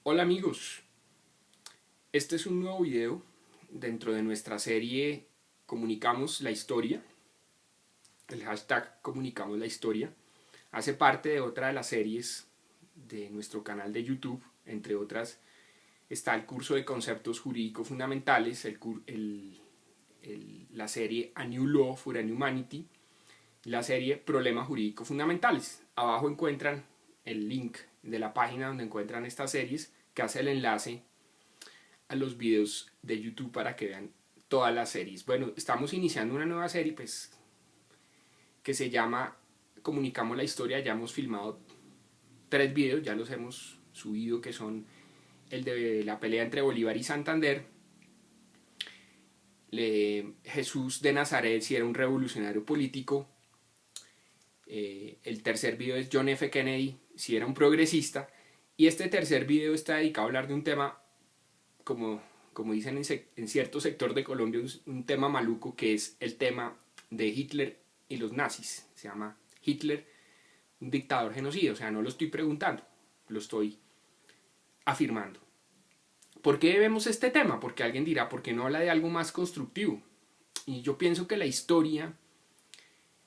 Hola amigos, este es un nuevo video dentro de nuestra serie Comunicamos la Historia. El hashtag Comunicamos la Historia hace parte de otra de las series de nuestro canal de YouTube. Entre otras está el curso de conceptos jurídicos fundamentales, la serie A New Law for an Humanity, la serie Problemas Jurídicos Fundamentales. Abajo encuentran el link de la página donde encuentran estas series, que hace el enlace a los videos de YouTube para que vean todas las series. Bueno, estamos iniciando una nueva serie pues que se llama Comunicamos la Historia. Ya hemos filmado 3 videos, ya los hemos subido, que son el de la pelea entre Bolívar y Santander, Jesús de Nazaret si era un revolucionario político, el tercer video es John F. Kennedy si era un progresista, y este tercer video está dedicado a hablar de un tema, como dicen en cierto sector de Colombia, un tema maluco, que es el tema de Hitler y los nazis. Se llama Hitler, un dictador genocida. O sea, no lo estoy preguntando, lo estoy afirmando. ¿Por qué vemos este tema? Porque alguien dirá, ¿por qué no habla de algo más constructivo? Y yo pienso que la historia,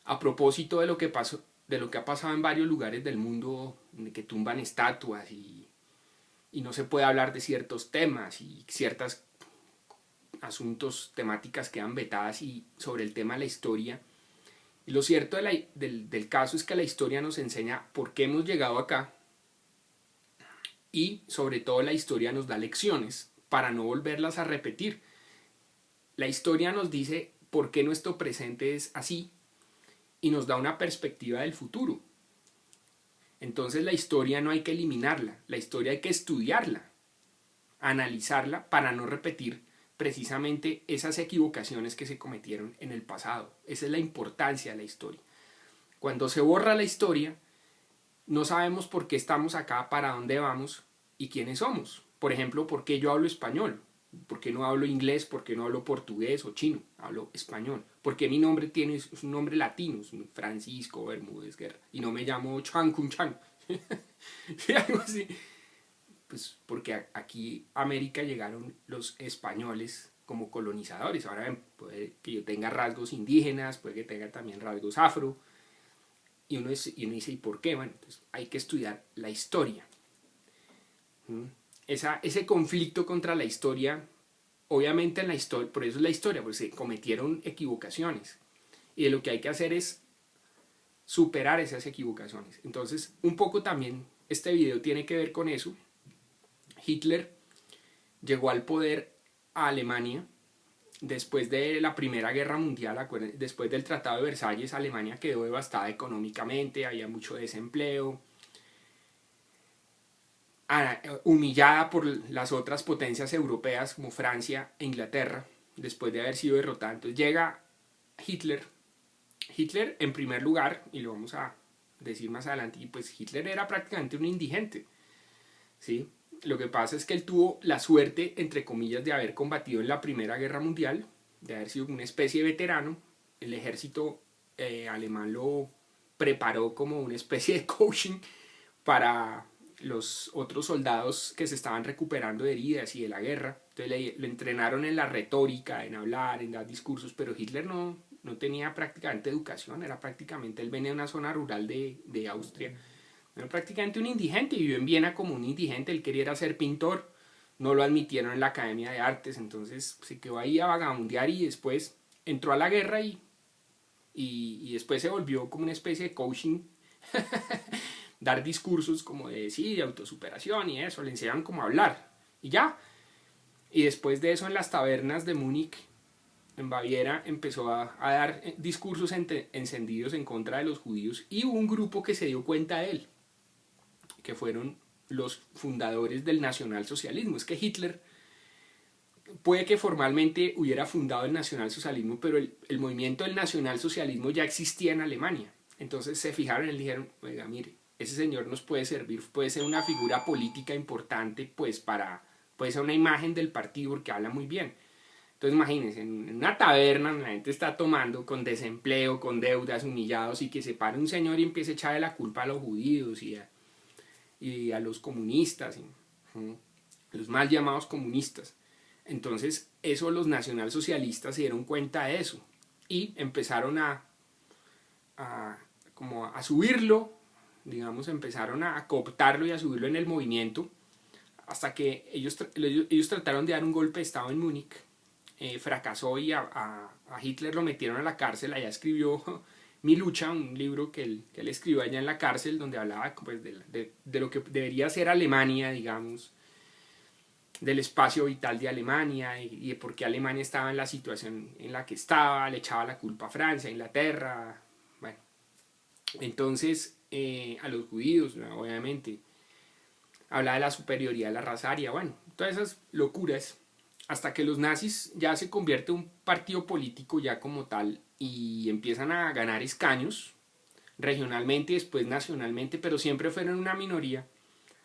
a propósito de lo que pasó, de lo que ha pasado en varios lugares del mundo, que tumban estatuas y no se puede hablar de ciertos temas y ciertos asuntos, temáticas quedan vetadas, y sobre el tema de la historia. Y lo cierto del caso es que la historia nos enseña por qué hemos llegado acá, y sobre todo la historia nos da lecciones para no volverlas a repetir. La historia nos dice por qué nuestro presente es así y nos da una perspectiva del futuro. Entonces la historia no hay que eliminarla, la historia hay que estudiarla, analizarla para no repetir precisamente esas equivocaciones que se cometieron en el pasado. Esa es la importancia de la historia. Cuando se borra la historia, no sabemos por qué estamos acá, para dónde vamos y quiénes somos. Por ejemplo, ¿por qué yo hablo español? ¿Por qué no hablo inglés? ¿Por qué no hablo portugués o chino? Hablo español. ¿Por qué mi nombre es un nombre latino? Es Francisco Bermúdez Guerra. Y no me llamo Chan Kun Chan. ¿Sí? Algo así. Pues porque aquí a América llegaron los españoles como colonizadores. Ahora ven, puede que yo tenga rasgos indígenas, puede que tenga también rasgos afro. Y uno dice, ¿y por qué? Bueno, entonces hay que estudiar la historia. Ese conflicto contra la historia, obviamente en la historia, por eso es la historia, porque se cometieron equivocaciones. Y de lo que hay que hacer es superar esas equivocaciones. Entonces, un poco también este video tiene que ver con eso. Hitler llegó al poder a Alemania después de la Primera Guerra Mundial. Después del Tratado de Versalles, Alemania quedó devastada económicamente, había mucho desempleo, humillada por las otras potencias europeas como Francia e Inglaterra, después de haber sido derrotada. Entonces llega Hitler. Hitler, en primer lugar, y lo vamos a decir más adelante, pues Hitler era prácticamente un indigente, ¿sí? Lo que pasa es que él tuvo la suerte, entre comillas, de haber combatido en la Primera Guerra Mundial, de haber sido una especie de veterano. El ejército alemán lo preparó como una especie de coaching para los otros soldados que se estaban recuperando de heridas y de la guerra. Entonces lo entrenaron en la retórica, en hablar, en dar discursos, pero Hitler no tenía prácticamente educación. Era prácticamente, él venía de una zona rural de Austria. Era prácticamente un indigente, vivió en Viena como un indigente. Él quería ser pintor, no lo admitieron en la Academia de Artes, entonces se quedó ahí a vagabundear, y después entró a la guerra y después se volvió como una especie de coaching, dar discursos como de, sí, de autosuperación y eso, le enseñaban cómo hablar y ya. Y después de eso, en las tabernas de Múnich, en Baviera, empezó a dar discursos encendidos en contra de los judíos, y hubo un grupo que se dio cuenta de él, que fueron los fundadores del nacionalsocialismo. Es que Hitler puede que formalmente hubiera fundado el nacionalsocialismo, pero el movimiento del nacionalsocialismo ya existía en Alemania. Entonces se fijaron y dijeron, oiga, mire, ese señor nos puede servir, puede ser una figura política importante, pues puede ser una imagen del partido, porque habla muy bien. Entonces imagínense, en una taberna la gente está tomando, con desempleo, con deudas, humillados, y que se pare un señor y empiece a echarle la culpa a los judíos y a los comunistas. los mal llamados comunistas. Entonces, eso los nacionalsocialistas se dieron cuenta de eso y empezaron como a subirlo, digamos, empezaron a cooptarlo y a subirlo en el movimiento, hasta que ellos trataron de dar un golpe de estado en Múnich. Fracasó y a Hitler lo metieron a la cárcel. Allá escribió Mi lucha, un libro que él escribió allá en la cárcel, donde hablaba pues, de lo que debería ser Alemania, digamos, del espacio vital de Alemania y de por qué Alemania estaba en la situación en la que estaba. Le echaba la culpa a Francia, a Inglaterra, bueno. Entonces, a los judíos, obviamente, hablaba de la superioridad de la raza aria, bueno, todas esas locuras, hasta que los nazis ya se convierte en un partido político ya como tal y empiezan a ganar escaños regionalmente y después nacionalmente, pero siempre fueron una minoría,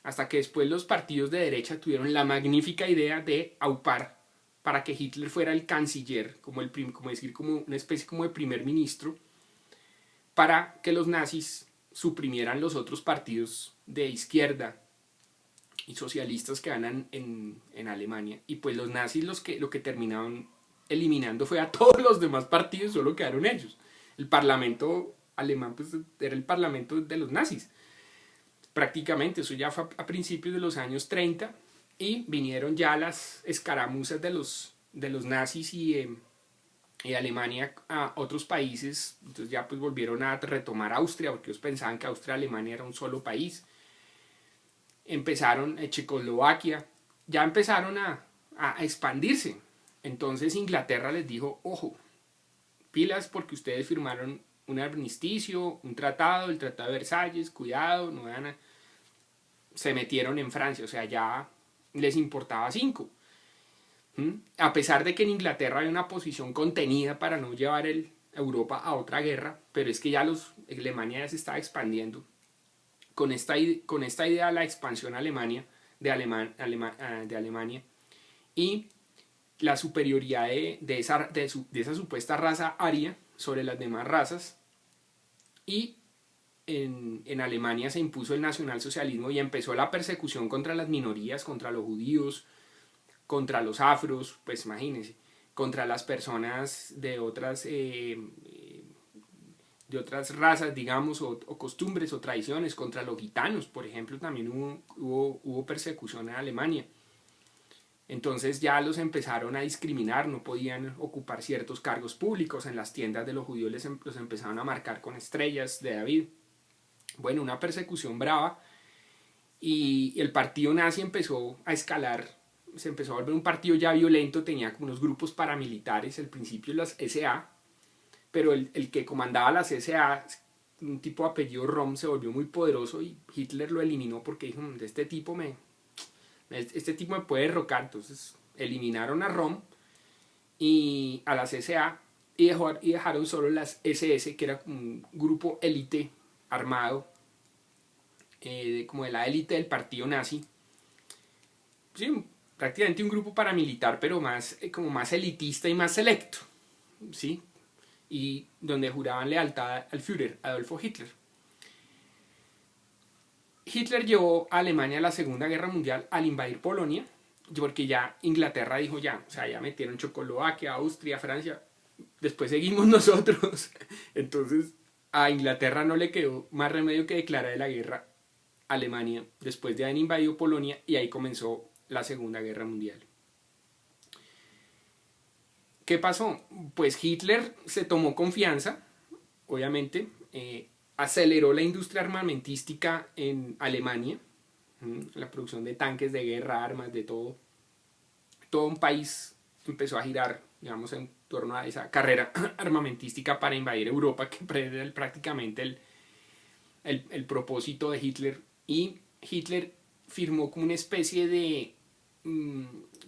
hasta que después los partidos de derecha tuvieron la magnífica idea de aupar para que Hitler fuera el canciller, como una especie como de primer ministro, para que los nazis suprimieran los otros partidos de izquierda y socialistas que ganan en Alemania. Y pues los nazis lo que terminaron eliminando fue a todos los demás partidos, solo quedaron ellos. El parlamento alemán pues era el parlamento de los nazis. Prácticamente, eso ya fue a principios de los años 30 y vinieron ya las escaramuzas de los nazis y Alemania a otros países. Entonces ya pues volvieron a retomar Austria, porque ellos pensaban que Austria y Alemania era un solo país. Empezaron Checoslovaquia, ya empezaron a expandirse. Entonces Inglaterra les dijo, ojo, pilas, porque ustedes firmaron un armisticio, un tratado, el Tratado de Versalles, cuidado, no van a... Se metieron en Francia, o sea, ya les importaba 5. A pesar de que en Inglaterra había una posición contenida para no llevar Europa a otra guerra, pero es que ya Alemania ya se estaba expandiendo. Con esta idea de la expansión de Alemania y la superioridad de esa supuesta raza aria sobre las demás razas, y en Alemania se impuso el nacionalsocialismo y empezó la persecución contra las minorías, contra los judíos, contra los afros, pues imagínense, contra las personas de otras razas, digamos, o costumbres o tradiciones, contra los gitanos, por ejemplo, también hubo persecución en Alemania. Entonces ya los empezaron a discriminar, no podían ocupar ciertos cargos públicos, en las tiendas de los judíos los empezaron a marcar con estrellas de David. Bueno, una persecución brava, y el partido nazi empezó a escalar, se empezó a volver un partido ya violento, tenía como unos grupos paramilitares, al principio las SA, pero el que comandaba las SA, un tipo de apellido Rom, se volvió muy poderoso y Hitler lo eliminó porque dijo, este tipo me puede derrocar. Entonces eliminaron a Rom y a las SA y dejaron solo las SS, que era como un grupo élite armado, como de la élite del partido nazi. Sí, prácticamente un grupo paramilitar, pero como más elitista y más selecto, ¿sí? Y donde juraban lealtad al Führer, Adolfo Hitler. Hitler llevó a Alemania a la Segunda Guerra Mundial al invadir Polonia, porque ya Inglaterra dijo ya metieron Checoslovaquia, Austria, Francia, después seguimos nosotros. Entonces a Inglaterra no le quedó más remedio que declarar la guerra a Alemania después de haber invadido Polonia, y ahí comenzó la Segunda Guerra Mundial. ¿Qué pasó? Pues Hitler se tomó confianza, obviamente, aceleró la industria armamentística en Alemania, la producción de tanques de guerra, armas, de todo. Todo un país empezó a girar, digamos, en torno a esa carrera armamentística para invadir Europa, que era prácticamente el propósito de Hitler. Y Hitler firmó como una especie de,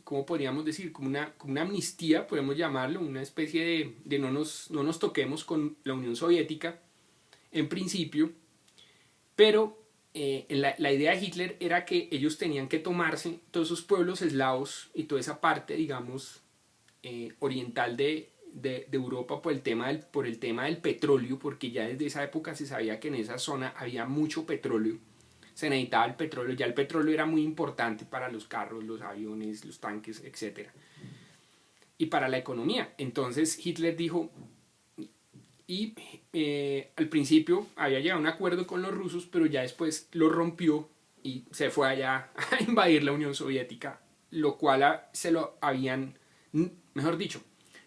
¿cómo podríamos decir? Como una amnistía, podemos llamarlo, una especie de no nos toquemos con la Unión Soviética, en principio, pero la idea de Hitler era que ellos tenían que tomarse todos esos pueblos eslavos y toda esa parte, digamos, oriental de Europa por el tema del petróleo, porque ya desde esa época se sabía que en esa zona había mucho petróleo. se necesitaba el petróleo, ya el petróleo era muy importante para los carros, los aviones, los tanques, etcétera, y para la economía. Entonces Hitler dijo, y al principio había llegado a un acuerdo con los rusos, pero ya después lo rompió y se fue allá a invadir la Unión Soviética, lo cual se lo habían, mejor dicho,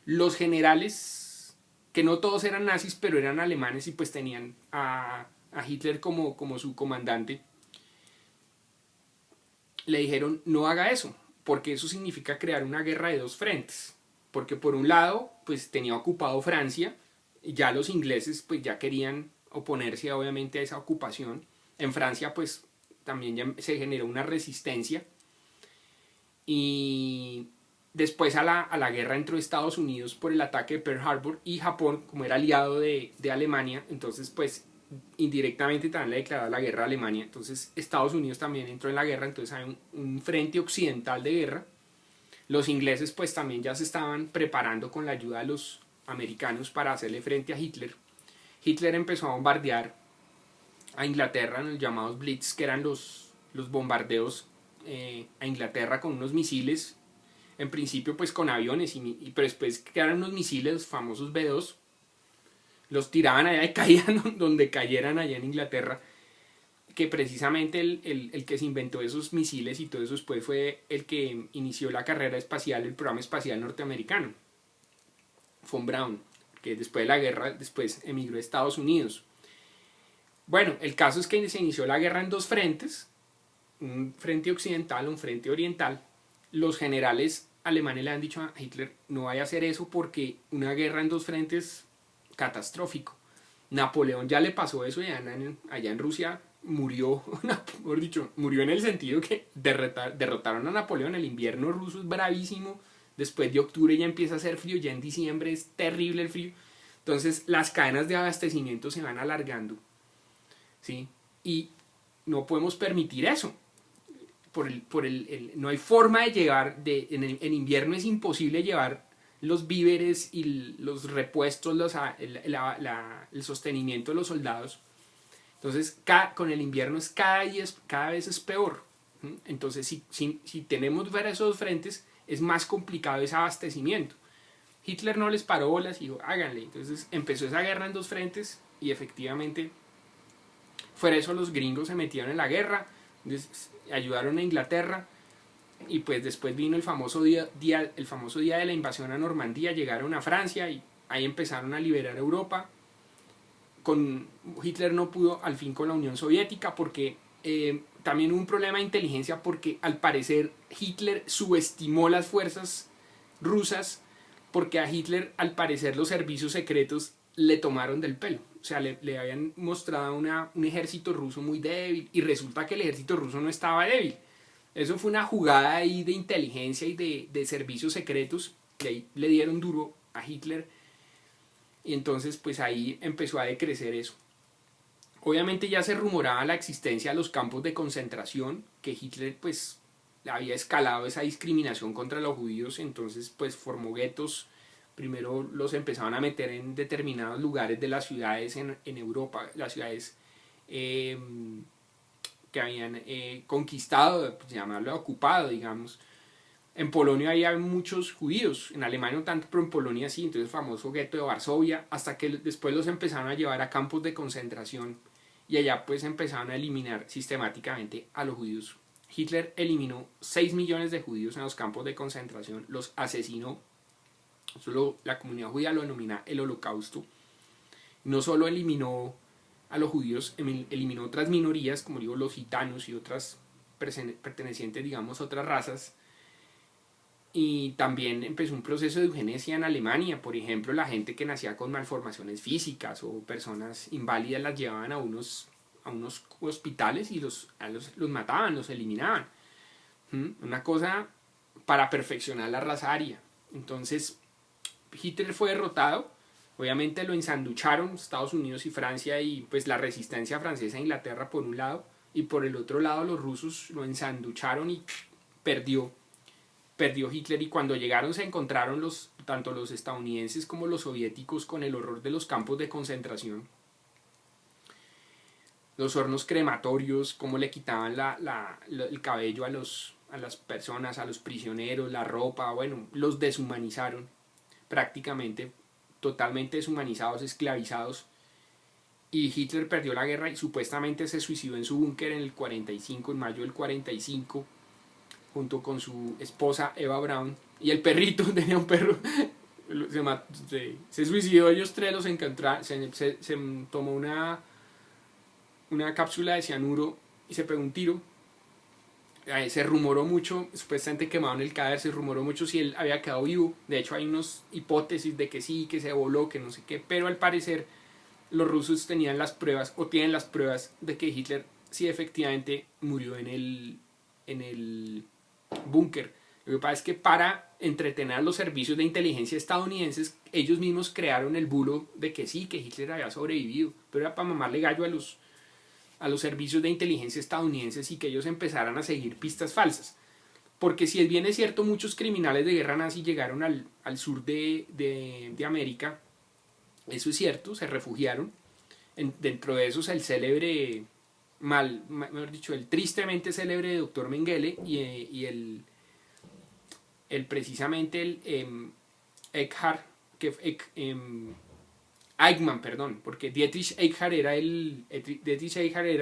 los generales, que no todos eran nazis, pero eran alemanes y pues tenían a Hitler como su comandante, le dijeron no haga eso, porque eso significa crear una guerra de dos frentes, porque por un lado pues tenía ocupado Francia, y ya los ingleses pues ya querían oponerse obviamente a esa ocupación. En Francia pues también ya se generó una resistencia, y después a la guerra entró Estados Unidos por el ataque de Pearl Harbor, y Japón, como era aliado de Alemania, entonces pues indirectamente también le declaró la guerra a Alemania. Entonces Estados Unidos también entró en la guerra, entonces hay un frente occidental de guerra. Los ingleses pues también ya se estaban preparando con la ayuda de los americanos para hacerle frente a Hitler. Hitler empezó a bombardear a Inglaterra en los llamados Blitz, que eran los bombardeos a Inglaterra con unos misiles, en principio pues con aviones, pero después quedaron unos misiles, los famosos B-2, los tiraban allá y caían donde cayeran allá en Inglaterra, que precisamente el que se inventó esos misiles y todo eso después fue el que inició la carrera espacial, el programa espacial norteamericano, von Braun, que después de la guerra después emigró a Estados Unidos. Bueno, el caso es que se inició la guerra en dos frentes, un frente occidental, un frente oriental. Los generales alemanes le han dicho a Hitler no vaya a hacer eso porque una guerra en dos frentes catastrófico. Napoleón ya le pasó eso allá en Rusia, murió, mejor dicho, murió en el sentido que derrotaron a Napoleón. El invierno ruso es bravísimo, después de octubre ya empieza a hacer frío, ya en diciembre es terrible el frío, entonces las cadenas de abastecimiento se van alargando, ¿sí? Y no podemos permitir eso. No hay forma de llevar, en invierno es imposible llevar los víveres y los repuestos, el sostenimiento de los soldados. Entonces con el invierno cada vez es peor. Entonces si tenemos ver esos frentes es más complicado ese abastecimiento. Hitler no les paró bolas y dijo háganle. Entonces empezó esa guerra en dos frentes y efectivamente fuera eso los gringos se metieron en la guerra, ayudaron a Inglaterra. Y pues después vino el famoso día de la invasión a Normandía, llegaron a Francia y ahí empezaron a liberar Europa. Hitler no pudo al fin con la Unión Soviética porque también hubo un problema de inteligencia, porque al parecer Hitler subestimó las fuerzas rusas, porque a Hitler al parecer los servicios secretos le tomaron del pelo. O sea, le habían mostrado un ejército ruso muy débil y resulta que el ejército ruso no estaba débil. Eso fue una jugada ahí de inteligencia y de servicios secretos, que ahí le dieron duro a Hitler, y entonces pues ahí empezó a decrecer eso. Obviamente ya se rumoraba la existencia de los campos de concentración, que Hitler pues había escalado esa discriminación contra los judíos, entonces pues formó guetos. Primero los empezaban a meter en determinados lugares de las ciudades en Europa, las ciudades que habían conquistado, pues, llamarlo ocupado, digamos. En Polonia había muchos judíos, en Alemania no tanto, pero en Polonia sí, entonces el famoso gueto de Varsovia, hasta que después los empezaron a llevar a campos de concentración y allá pues empezaron a eliminar sistemáticamente a los judíos. Hitler eliminó 6 millones de judíos en los campos de concentración, los asesinó. Solo la comunidad judía lo denomina el Holocausto. No solo eliminó a los judíos, eliminó otras minorías, como digo, los gitanos y otras pertenecientes, digamos, a otras razas. Y también empezó un proceso de eugenesia en Alemania. Por ejemplo, la gente que nacía con malformaciones físicas o personas inválidas las llevaban a unos hospitales y los mataban, los eliminaban. Una cosa para perfeccionar la raza aria. Entonces Hitler fue derrotado. Obviamente lo ensanducharon Estados Unidos y Francia, y pues la resistencia francesa e Inglaterra por un lado, y por el otro lado los rusos lo ensanducharon y perdió Hitler. Y cuando llegaron se encontraron tanto los estadounidenses como los soviéticos con el horror de los campos de concentración. los hornos crematorios, cómo le quitaban el cabello a las personas, a los prisioneros, la ropa, bueno, los deshumanizaron prácticamente, totalmente deshumanizados, esclavizados. Y Hitler perdió la guerra y supuestamente se suicidó en su búnker en el 45, en mayo del 45, junto con su esposa Eva Braun. Y el perrito, tenía un perro, se suicidó, ellos tres los encontraron, se tomó una cápsula de cianuro y se pegó un tiro. Se rumoró mucho, supuestamente quemaron el cadáver, se rumoró mucho si él había quedado vivo. De hecho hay unas hipótesis de que sí, que se voló, que no sé qué, pero al parecer los rusos tenían las pruebas, o tienen las pruebas, de que Hitler sí efectivamente murió en el búnker. Lo que pasa es que para entretener a los servicios de inteligencia estadounidenses, ellos mismos crearon el bulo de que sí, que Hitler había sobrevivido, pero era para mamarle gallo a los servicios de inteligencia estadounidenses y que ellos empezaran a seguir pistas falsas. Porque si bien es cierto, muchos criminales de guerra nazi llegaron al sur de América, eso es cierto, se refugiaron. Dentro de esos el célebre, mejor dicho, el tristemente célebre doctor Mengele y precisamente Eckhart, Eichmann, perdón, porque Dietrich Eichmann era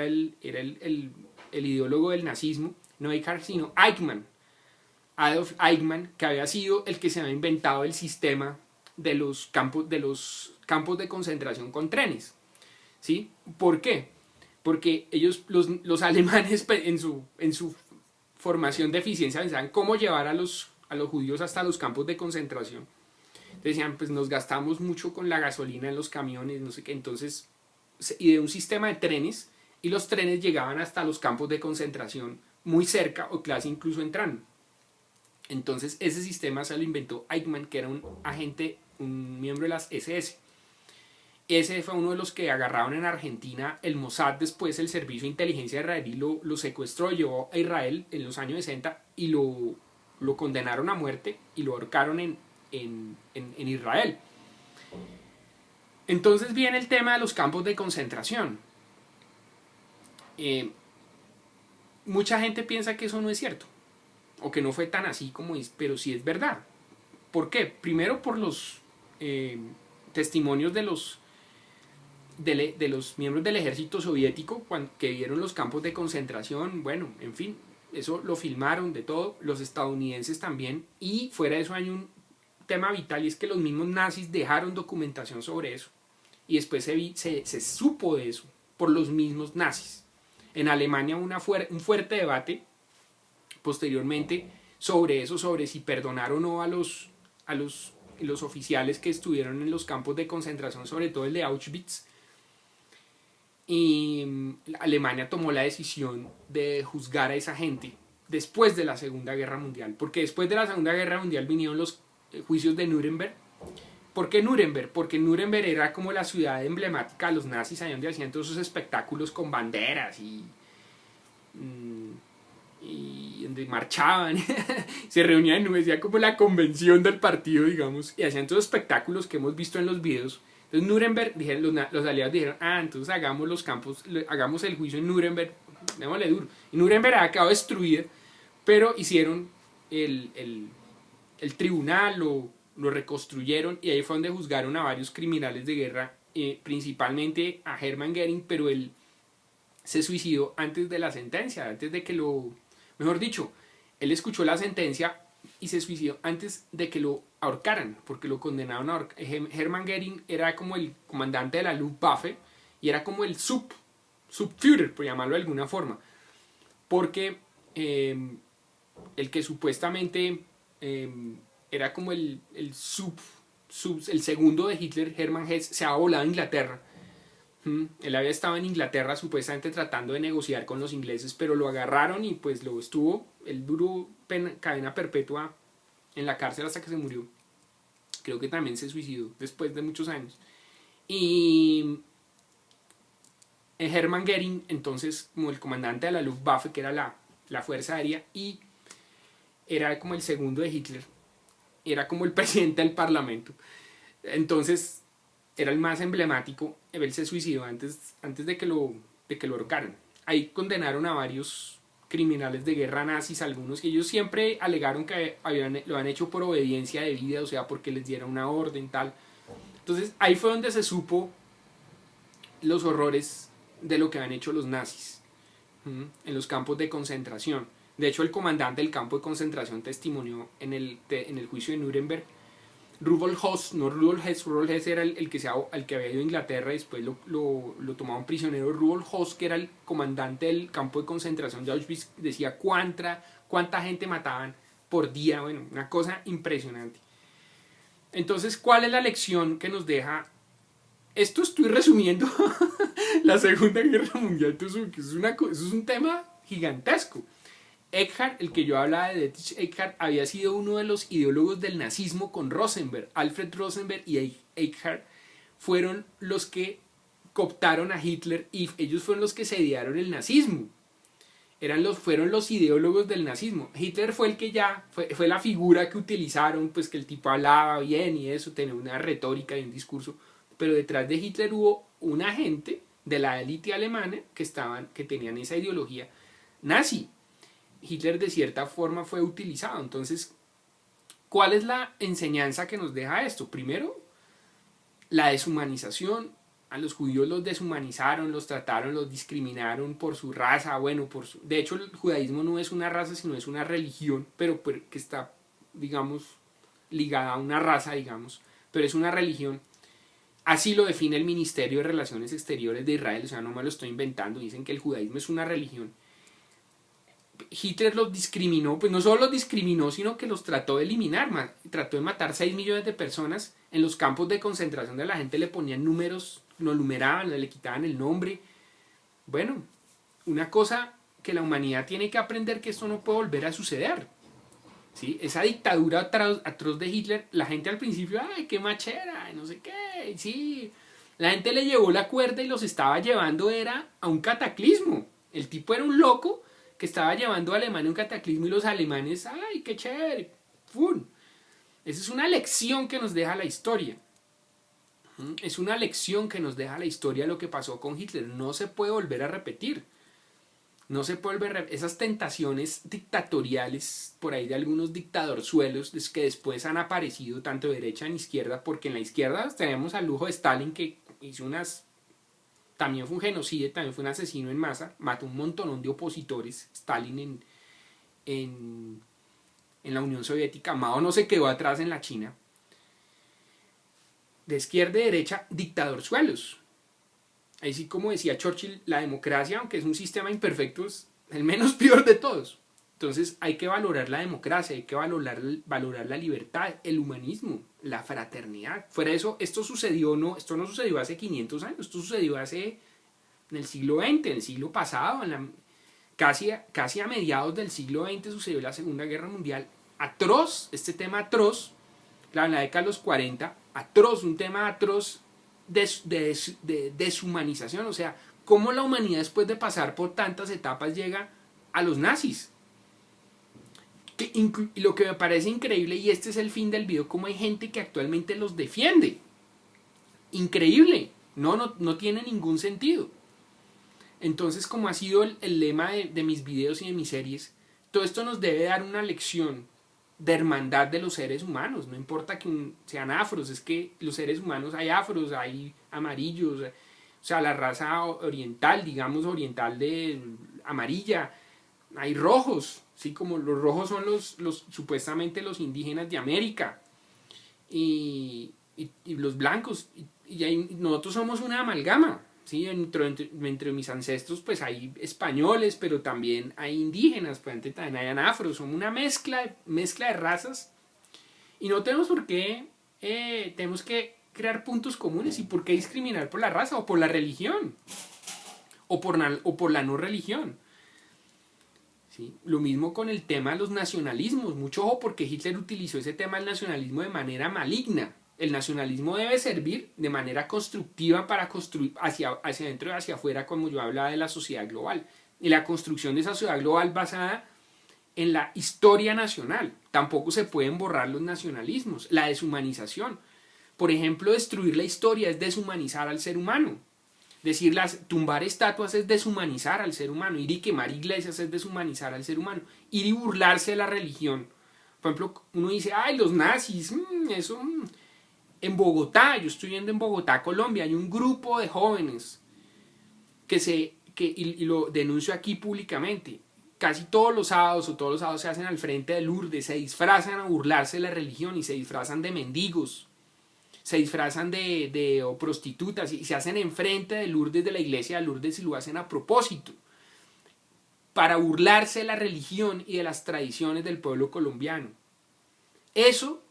el ideólogo del nazismo, no Eckhart sino Eichmann, Adolf Eichmann, que había sido el que se había inventado el sistema de los campos de concentración con trenes. ¿Sí? ¿Por qué? Porque ellos, los alemanes, en su formación de eficiencia, pensaban cómo llevar a los judíos hasta los campos de concentración. Decían, pues nos gastamos mucho con la gasolina en los camiones, no sé qué, entonces, y de un sistema de trenes, y los trenes llegaban hasta los campos de concentración muy cerca, o casi incluso entrando. Entonces ese sistema se lo inventó Eichmann, que era un agente, un miembro de las SS. Ese fue uno de los que agarraron en Argentina el Mossad, después el servicio de inteligencia israelí lo secuestró, llevó a Israel en los años 60 y lo condenaron a muerte y lo ahorcaron en Israel. Entonces viene el tema de los campos de concentración. Mucha gente piensa que eso no es cierto, o que no fue tan así como es, pero sí es verdad. ¿Por qué? Primero por los testimonios de los miembros del ejército soviético que vieron los campos de concentración, bueno, en fin, eso lo filmaron de todo, los estadounidenses también, y fuera de eso hay un tema vital, y es que los mismos nazis dejaron documentación sobre eso, y después se supo de eso por los mismos nazis. En Alemania hubo un fuerte debate posteriormente sobre eso, sobre si perdonar o no a los oficiales que estuvieron en los campos de concentración, sobre todo el de Auschwitz. Y Alemania tomó la decisión de juzgar a esa gente después de la Segunda Guerra Mundial, porque después de la Segunda Guerra Mundial vinieron los juicios de Nuremberg. ¿Por qué Nuremberg? Porque Nuremberg era como la ciudad emblemática de los nazis, ahí donde hacían todos esos espectáculos con banderas y donde marchaban, se reunían, decía como la convención del partido, digamos, y hacían todos los espectáculos que hemos visto en los videos. Entonces Nuremberg, los aliados dijeron, entonces hagamos el juicio en Nuremberg, démosle duro. Y Nuremberg ha quedado destruida, pero hicieron el tribunal, lo reconstruyeron, y ahí fue donde juzgaron a varios criminales de guerra, principalmente a Hermann Göring, pero él se suicidó antes de la sentencia, antes de que mejor dicho, él escuchó la sentencia y se suicidó antes de que lo ahorcaran, porque lo condenaron a ahorcar. Hermann Göring era como el comandante de la Luftwaffe y era como el Subführer, por llamarlo de alguna forma, porque el que supuestamente era como el segundo de Hitler, Hermann Hesse, se ha volado a Inglaterra. Él había estado en Inglaterra supuestamente tratando de negociar con los ingleses, pero lo agarraron y pues él duró cadena perpetua en la cárcel hasta que se murió. Creo que también se suicidó después de muchos años. Y Hermann Göring, entonces, como el comandante de la Luftwaffe, que era la fuerza aérea, y era como el segundo de Hitler, era como el presidente del parlamento. Entonces era el más emblemático. Él se suicidó antes de que lo de que lo ahorcaron. Ahí condenaron a varios criminales de guerra nazis, algunos que ellos siempre alegaron que lo han hecho por obediencia debida, o sea, porque les dieron una orden, tal. Entonces ahí fue donde se supo los horrores de lo que han hecho los nazis en los campos de concentración. De hecho, el comandante del campo de concentración testimonió en el juicio de Nuremberg. Rudolf Hess era el que había ido a Inglaterra y después lo tomaron prisionero. Rudolf Hess, que era el comandante del campo de concentración de Auschwitz, decía cuánta gente mataban por día. Bueno, una cosa impresionante. Entonces, ¿cuál es la lección que nos deja? Esto estoy resumiendo la Segunda Guerra Mundial, eso es un tema gigantesco. Eckhart, el que yo hablaba de Dietrich Eckhart, había sido uno de los ideólogos del nazismo con Rosenberg. Alfred Rosenberg y Eckhart fueron los que cooptaron a Hitler y ellos fueron los que se idearon el nazismo. Fueron los ideólogos del nazismo. Hitler fue el que fue la figura que utilizaron, pues que el tipo hablaba bien y eso, tenía una retórica y un discurso. Pero detrás de Hitler hubo una gente de la élite alemana que tenían esa ideología nazi. Hitler de cierta forma fue utilizado. Entonces, ¿cuál es la enseñanza que nos deja esto? Primero, la deshumanización. A los judíos los deshumanizaron, los trataron, los discriminaron por su raza. Bueno, de hecho el judaísmo no es una raza, sino es una religión, pero que está, digamos, ligada a una raza, digamos, pero es una religión. Así lo define el Ministerio de Relaciones Exteriores de Israel, o sea, no me lo estoy inventando, dicen que el judaísmo es una religión. Hitler los discriminó, pues no solo los discriminó, sino que los trató de eliminar, trató de matar 6 millones de personas en los campos de concentración. De la gente le ponían números, lo numeraban, le quitaban el nombre. Bueno, una cosa que la humanidad tiene que aprender, que esto no puede volver a suceder. ¿Sí? Esa dictadura atroz de Hitler, la gente al principio, ay, qué machera, no sé qué, sí. La gente le llevó la cuerda y los estaba llevando a un cataclismo. El tipo era un loco que estaba llevando a Alemania a un cataclismo y los alemanes, ay, qué chévere, ¡fum! Esa es una lección que nos deja la historia. Es una lección que nos deja la historia lo que pasó con Hitler. No se puede volver a repetir. No se puede volver esas tentaciones dictatoriales por ahí de algunos dictadorzuelos que después han aparecido tanto de derecha como izquierda, porque en la izquierda tenemos al lujo de Stalin, que hizo también fue un genocida, también fue un asesino en masa, mató un montonón de opositores. Stalin en la Unión Soviética. Mao no se quedó atrás en la China. De izquierda y derecha, dictadorzuelos. Así como decía Churchill, la democracia, aunque es un sistema imperfecto, es el menos peor de todos. Entonces hay que valorar la democracia, hay que valorar la libertad, el humanismo, la fraternidad. Fuera de eso, esto no sucedió hace 500 años, esto sucedió en el siglo XX, en el siglo pasado, casi a mediados del siglo XX sucedió la Segunda Guerra Mundial. Atroz, este tema atroz, claro, en la década de los 40, atroz, un tema atroz de deshumanización, o sea, cómo la humanidad después de pasar por tantas etapas llega a los nazis. Lo que me parece increíble, y este es el fin del video, cómo hay gente que actualmente los defiende. Increíble, no tiene ningún sentido. Entonces, como ha sido el lema de mis videos y de mis series, todo esto nos debe dar una lección de hermandad de los seres humanos. No importa que sean afros, es que los seres humanos hay afros, hay amarillos, o sea, la raza oriental, digamos oriental de amarilla, hay rojos, ¿sí? Como los rojos son supuestamente los indígenas de América y los blancos, nosotros somos una amalgama. ¿Sí? Entre mis ancestros pues hay españoles, pero también hay indígenas, pues antes también hay afros, son una mezcla de razas y no tenemos por qué, tenemos que crear puntos comunes. ¿Y por qué discriminar por la raza o por la religión o por la no religión? ¿Sí? Lo mismo con el tema de los nacionalismos, mucho ojo, porque Hitler utilizó ese tema del nacionalismo de manera maligna. El nacionalismo debe servir de manera constructiva para construir hacia adentro y hacia afuera, como yo hablaba de la sociedad global. Y la construcción de esa sociedad global basada en la historia nacional. Tampoco se pueden borrar los nacionalismos. La deshumanización. Por ejemplo, destruir la historia es deshumanizar al ser humano. Tumbar estatuas es deshumanizar al ser humano. Ir y quemar iglesias es deshumanizar al ser humano. Ir y burlarse de la religión. Por ejemplo, uno dice, ay, los nazis, eso. En Bogotá, yo estoy viendo en Bogotá, Colombia, hay un grupo de jóvenes y lo denuncio aquí públicamente. Casi todos los sábados se hacen al frente de Lourdes, se disfrazan a burlarse de la religión y se disfrazan de mendigos, se disfrazan de prostitutas y se hacen enfrente de Lourdes, de la iglesia de Lourdes, y lo hacen a propósito, para burlarse de la religión y de las tradiciones del pueblo colombiano. Eso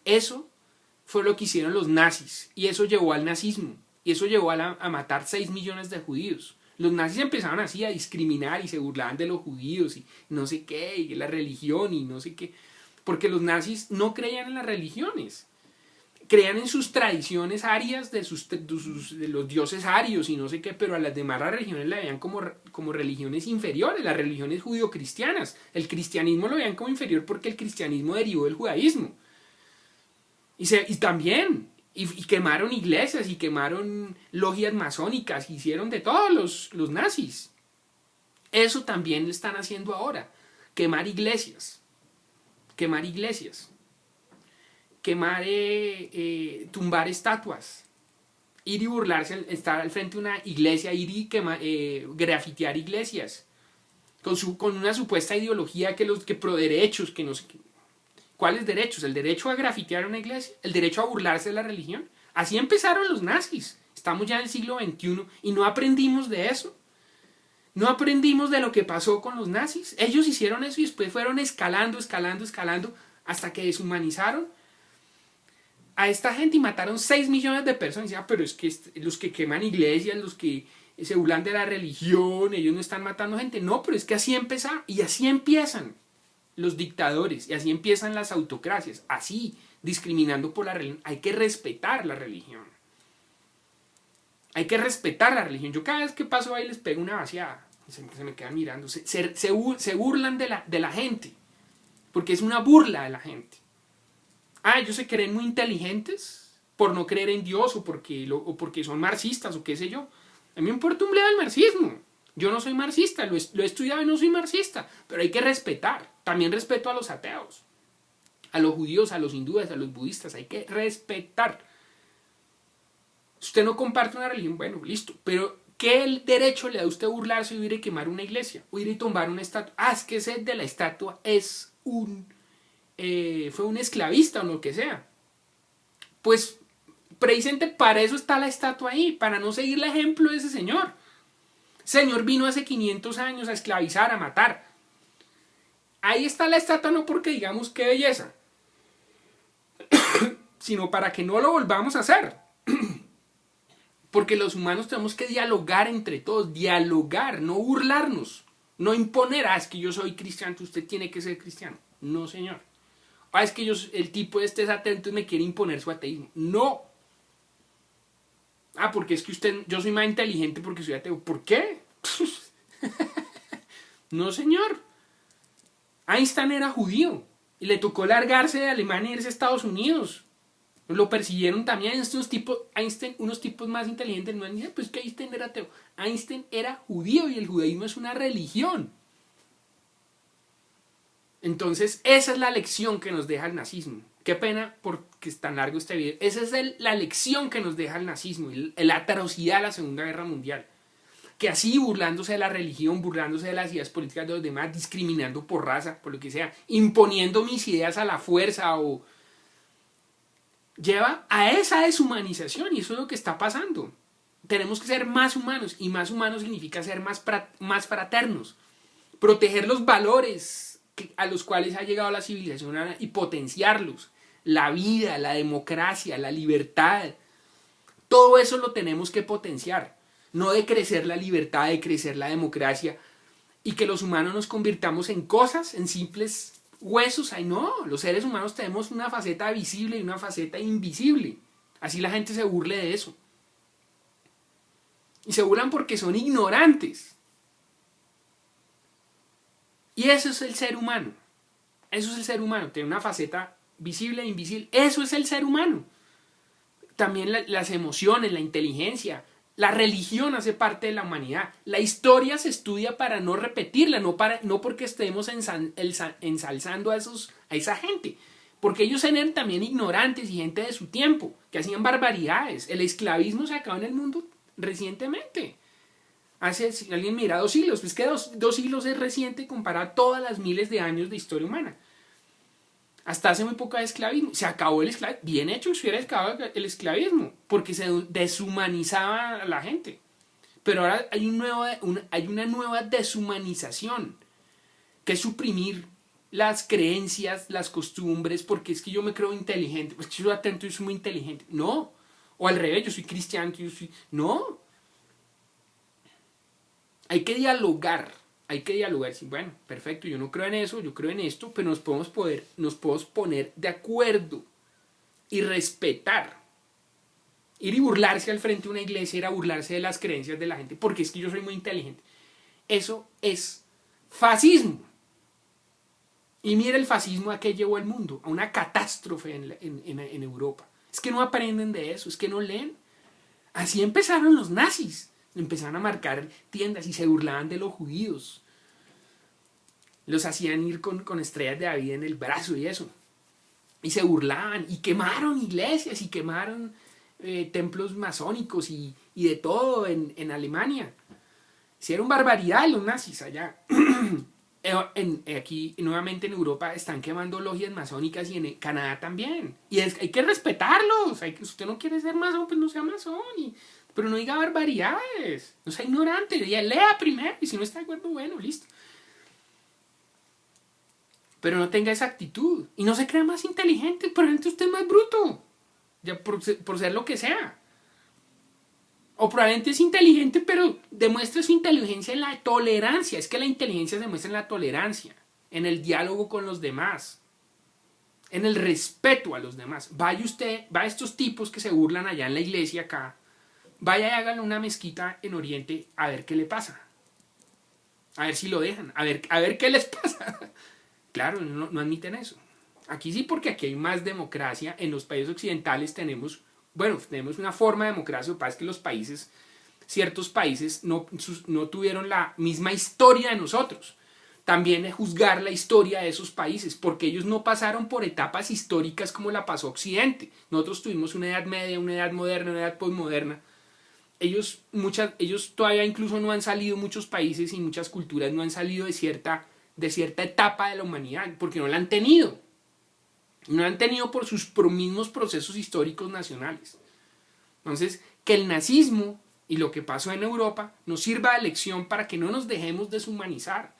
fue lo que hicieron los nazis, y eso llevó al nazismo, y eso llevó a matar 6 millones de judíos. Los nazis empezaron así a discriminar y se burlaban de los judíos y no sé qué, y la religión y no sé qué, porque los nazis no creían en las religiones, creían en sus tradiciones arias de los dioses arios y no sé qué, pero a las demás religiones la veían como religiones inferiores, las religiones judio-cristianas. El cristianismo lo veían como inferior porque el cristianismo derivó del judaísmo. Y también, y quemaron iglesias y quemaron logias masónicas, hicieron de todos los nazis. Eso también lo están haciendo ahora, quemar iglesias, tumbar estatuas, ir y burlarse, estar al frente de una iglesia, ir y grafitear iglesias, con una supuesta ideología que pro derechos, que no sé qué. ¿Cuáles derechos? ¿El derecho a grafitear una iglesia? ¿El derecho a burlarse de la religión? Así empezaron los nazis. Estamos ya en el siglo XXI y no aprendimos de eso. No aprendimos de lo que pasó con los nazis. Ellos hicieron eso y después fueron escalando hasta que deshumanizaron a esta gente y mataron 6 millones de personas. Y decía, pero es que los que queman iglesias, los que se burlan de la religión, ellos no están matando gente. No, pero es que así empezaron y así empiezan los dictadores y así empiezan las autocracias, así, discriminando por la religión. Hay que respetar la religión. Hay que respetar la religión. Yo cada vez que paso ahí les pego una vaciada. Se me quedan mirando. Se burlan de la gente. Porque es una burla de la gente. Ellos se creen muy inteligentes por no creer en Dios o porque son marxistas o qué sé yo. A mí me importa un bledo el marxismo. Yo no soy marxista, lo he estudiado y no soy marxista. Pero hay que respetar. También respeto a los ateos, a los judíos, a los hindúes, a los budistas. Hay que respetar. Si usted no comparte una religión, bueno, listo. Pero ¿qué derecho le da a usted a burlarse o ir a quemar una iglesia? O ir a tumbar una estatua. Es que ese de la estatua es fue un esclavista o lo que sea. Pues precisamente para eso está la estatua ahí, para no seguir el ejemplo de ese señor. Señor vino hace 500 años a esclavizar, a matar. Ahí está la estatua no porque digamos qué belleza, sino para que no lo volvamos a hacer. Porque los humanos tenemos que dialogar entre todos, dialogar, no burlarnos, no imponer, es que yo soy cristiano, usted tiene que ser cristiano. No, señor. Es que el tipo este es ateo, entonces me quiere imponer su ateísmo. No. Porque es que yo soy más inteligente porque soy ateo. ¿Por qué? No, señor. Einstein era judío y le tocó largarse de Alemania e irse a Estados Unidos. Lo persiguieron también unos tipos más inteligentes. No dicen, pues que Einstein era ateo. Einstein era judío y el judaísmo es una religión. Entonces, esa es la lección que nos deja el nazismo. Qué pena porque es tan largo este video. Esa es la lección que nos deja el nazismo, la atrocidad de la Segunda Guerra Mundial. Que así, burlándose de la religión, burlándose de las ideas políticas de los demás, discriminando por raza, por lo que sea, imponiendo mis ideas a la fuerza lleva a esa deshumanización, y eso es lo que está pasando. Tenemos que ser más humanos, y más humanos significa ser más fraternos, proteger los valores a los cuales ha llegado la civilización y potenciarlos, la vida, la democracia, la libertad, todo eso lo tenemos que potenciar, no decrecer la libertad, decrecer la democracia y que los humanos nos convirtamos en cosas, en simples huesos. Ay, no, los seres humanos tenemos una faceta visible y una faceta invisible, así la gente se burle de eso y se burlan porque son ignorantes. Y eso es el ser humano. Eso es el ser humano. Tiene una faceta visible e invisible. Eso es el ser humano. También las emociones, la inteligencia. La religión hace parte de la humanidad. La historia se estudia para no repetirla, no porque estemos ensalzando a esa gente. Porque ellos eran también ignorantes y gente de su tiempo, que hacían barbaridades. El esclavismo se acabó en el mundo recientemente. Alguien mira 2 siglos, pues que 2 siglos es reciente comparado a todas las miles de años de historia humana. Hasta hace muy poco de esclavismo. Se acabó el esclavismo. Bien hecho que se hubiera acabado el esclavismo, porque se deshumanizaba a la gente. Pero ahora hay una nueva deshumanización, que es suprimir las creencias, las costumbres, porque es que yo me creo inteligente, pues que yo soy atento y soy muy inteligente. No. O al revés, yo soy cristiano, No. Hay que dialogar. Sí, bueno, perfecto, yo no creo en eso, yo creo en esto, pero nos podemos poner de acuerdo y respetar. Ir y burlarse al frente de una iglesia, ir a burlarse de las creencias de la gente, porque es que yo soy muy inteligente. Eso es fascismo. Y mira el fascismo a qué llevó el mundo, a una catástrofe en Europa. Es que no aprenden de eso, es que no leen. Así empezaron los nazis. Empezaron a marcar tiendas y se burlaban de los judíos. Los hacían ir con estrellas de David en el brazo y eso. Y se burlaban y quemaron iglesias y quemaron templos masónicos y de todo en Alemania. Hicieron barbaridad los nazis allá. Aquí nuevamente en Europa están quemando logias masónicas y en Canadá también. Y hay que respetarlos. Si usted no quiere ser masón, pues no sea masón. Pero no diga barbaridades. No sea ignorante. Lea primero. Y si no está de acuerdo, bueno, listo. Pero no tenga esa actitud. Y no se crea más inteligente. Probablemente usted es más bruto. Ya por ser lo que sea. O probablemente es inteligente, pero demuestra su inteligencia en la tolerancia. Es que la inteligencia se muestra en la tolerancia. En el diálogo con los demás. En el respeto a los demás. Va a estos tipos que se burlan allá en la iglesia acá. Vaya y háganle una mezquita en Oriente a ver qué le pasa. A ver si lo dejan. A ver qué les pasa. Claro, no admiten eso. Aquí sí, porque aquí hay más democracia. En los países occidentales tenemos una forma de democracia. Lo que pasa es que ciertos países no tuvieron la misma historia de nosotros. También es juzgar la historia de esos países, porque ellos no pasaron por etapas históricas como la pasó Occidente. Nosotros tuvimos una edad media, una edad moderna, una edad posmoderna. Ellos todavía incluso no han salido, muchos países y muchas culturas no han salido de cierta etapa de la humanidad, porque no la han tenido. No la han tenido por sus mismos procesos históricos nacionales. Entonces, que el nazismo y lo que pasó en Europa nos sirva de lección para que no nos dejemos deshumanizar,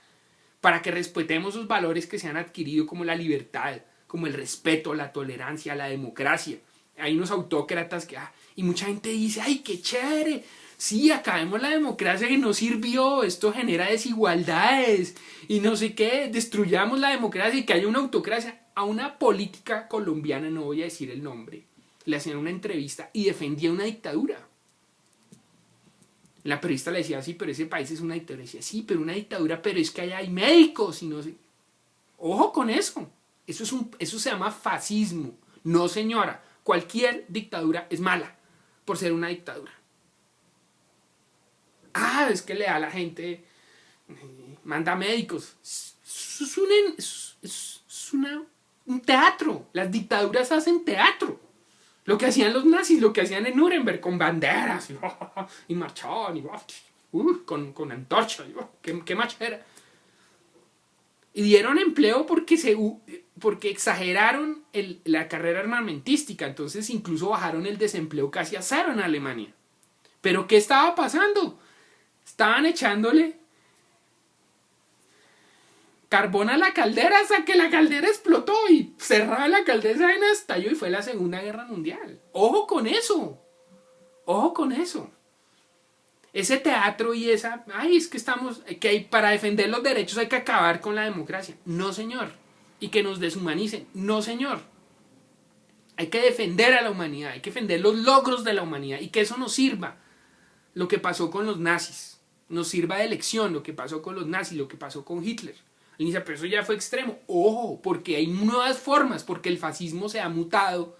para que respetemos los valores que se han adquirido como la libertad, como el respeto, la tolerancia, la democracia. Hay unos autócratas y mucha gente dice, ¡ay, qué chévere! Sí, acabemos la democracia que nos sirvió, esto genera desigualdades y no sé qué, destruyamos la democracia y que haya una autocracia. A una política colombiana, no voy a decir el nombre, le hacían una entrevista y defendía una dictadura. La periodista le decía, sí, pero ese país es una dictadura. Le decía, sí, pero una dictadura, pero es que allá hay médicos y no sé. Ojo con eso. Eso se llama fascismo. No, señora. Cualquier dictadura es mala por ser una dictadura. Es que le da a la gente, manda médicos. Es un teatro. Las dictaduras hacen teatro. Lo que hacían los nazis, lo que hacían en Nuremberg con banderas y marchaban con antorchas. Qué machera. Y dieron empleo porque exageraron la carrera armamentística. Entonces incluso bajaron el desempleo casi a 0 en Alemania. ¿Pero qué estaba pasando? Estaban echándole carbón a la caldera hasta que la caldera explotó y cerraba la caldera y estalló y fue la Segunda Guerra Mundial. ¡Ojo con eso! ¡Ojo con eso! Ese teatro y es que para defender los derechos hay que acabar con la democracia. No, señor. Y que nos deshumanicen. No, señor. Hay que defender a la humanidad, hay que defender los logros de la humanidad y que eso nos sirva. Lo que pasó con los nazis. Nos sirva de lección lo que pasó con los nazis, lo que pasó con Hitler. Y dice, pero eso ya fue extremo. Ojo, porque hay nuevas formas, porque el fascismo se ha mutado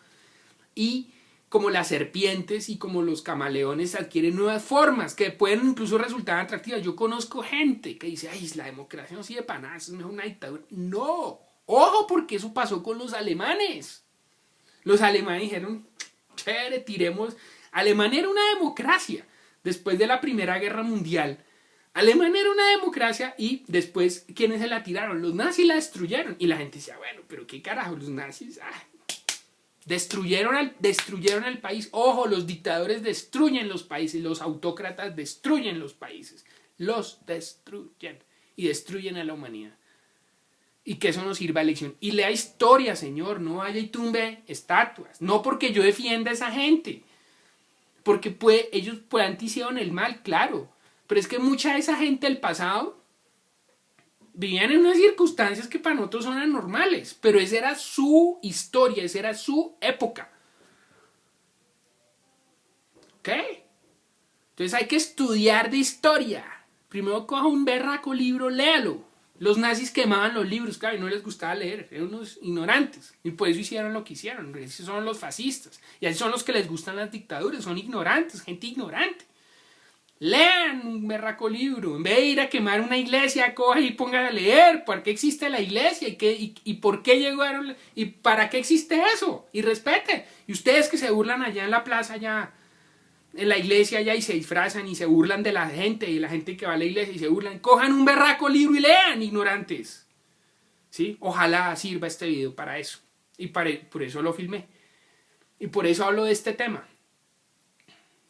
y como las serpientes y como los camaleones adquieren nuevas formas que pueden incluso resultar atractivas. Yo conozco gente que dice, ay, la democracia no sirve para nada, es mejor una dictadura. No, ojo, porque eso pasó con los alemanes. Los alemanes dijeron, chévere, tiremos. Alemania era una democracia después de la Primera Guerra Mundial. Alemania era una democracia y después, ¿quiénes se la tiraron? Los nazis la destruyeron. Y la gente decía, bueno, pero qué carajo, los nazis... Destruyeron el país. Ojo, los dictadores destruyen los países, los autócratas destruyen los países, los destruyen y destruyen a la humanidad. Y que eso nos sirva de lección. Y lea historia, señor, no vaya y tumbe estatuas. No porque yo defienda a esa gente, porque ellos antes hicieron el mal, claro, pero es que mucha de esa gente del pasado vivían en unas circunstancias que para nosotros son anormales, pero esa era su historia, esa era su época. ¿Ok? Entonces hay que estudiar de historia. Primero coja un berraco libro, léalo. Los nazis quemaban los libros, claro, y no les gustaba leer, eran unos ignorantes. Y por eso hicieron lo que hicieron. Esos son los fascistas. Y así son los que les gustan las dictaduras, son ignorantes, gente ignorante. Lean un berraco libro. En vez de ir a quemar una iglesia, coja y pongan a leer por qué existe la iglesia y por qué llegaron y para qué existe eso. Y respete. Y ustedes que se burlan allá en la plaza, allá en la iglesia, allá y se disfrazan y se burlan de la gente y la gente que va a la iglesia y se burlan, cojan un berraco libro y lean, ignorantes. ¿Sí? Ojalá sirva este video para eso. Y por eso lo filmé. Y por eso hablo de este tema.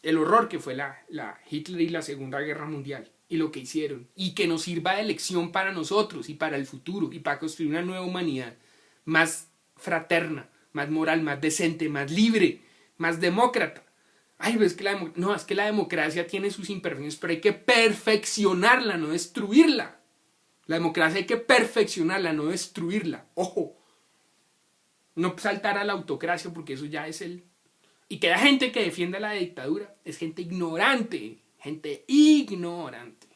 El horror que fue la Hitler y la Segunda Guerra Mundial y lo que hicieron y que nos sirva de lección para nosotros y para el futuro y para construir una nueva humanidad más fraterna, más moral, más decente, más libre, más demócrata. Ay, es que la democracia tiene sus imperfecciones, pero hay que perfeccionarla, no destruirla. La democracia hay que perfeccionarla, no destruirla. Ojo, no saltar a la autocracia porque eso ya es el... Y que la gente que defiende la dictadura es gente ignorante. Gente ignorante.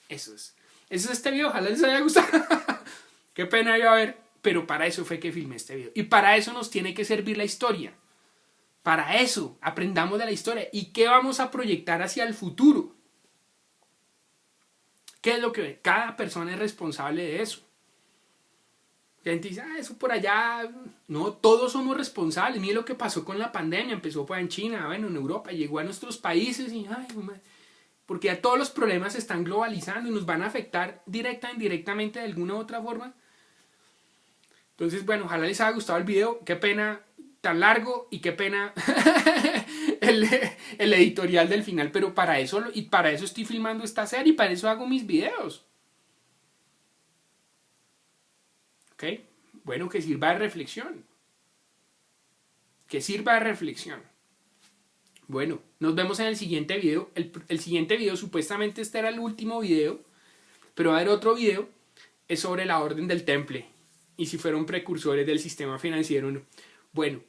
Eso es este video. Ojalá les haya gustado. Qué pena iba a ver. Pero para eso fue que filmé este video. Y para eso nos tiene que servir la historia. Para eso aprendamos de la historia. ¿Y qué vamos a proyectar hacia el futuro? ¿Qué es lo que cada persona es responsable de eso? La gente dice, eso por allá. No, todos somos responsables. Mire lo que pasó con la pandemia. Empezó en China, bueno, en Europa, llegó a nuestros países y, porque ya todos los problemas se están globalizando y nos van a afectar directa o indirectamente de alguna u otra forma. Entonces, bueno, ojalá les haya gustado el video. Qué pena tan largo y qué pena el editorial del final. Pero para eso estoy filmando esta serie y para eso hago mis videos. ¿Ok? Bueno, que sirva de reflexión. Que sirva de reflexión. Bueno, nos vemos en el siguiente video. El siguiente video, supuestamente este era el último video, pero va a haber otro video, es sobre la Orden del Temple y si fueron precursores del sistema financiero o no. Bueno,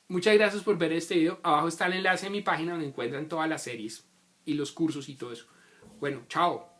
muchas gracias por ver este video. Abajo está el enlace a mi página donde encuentran todas las series y los cursos y todo eso. Bueno, chao.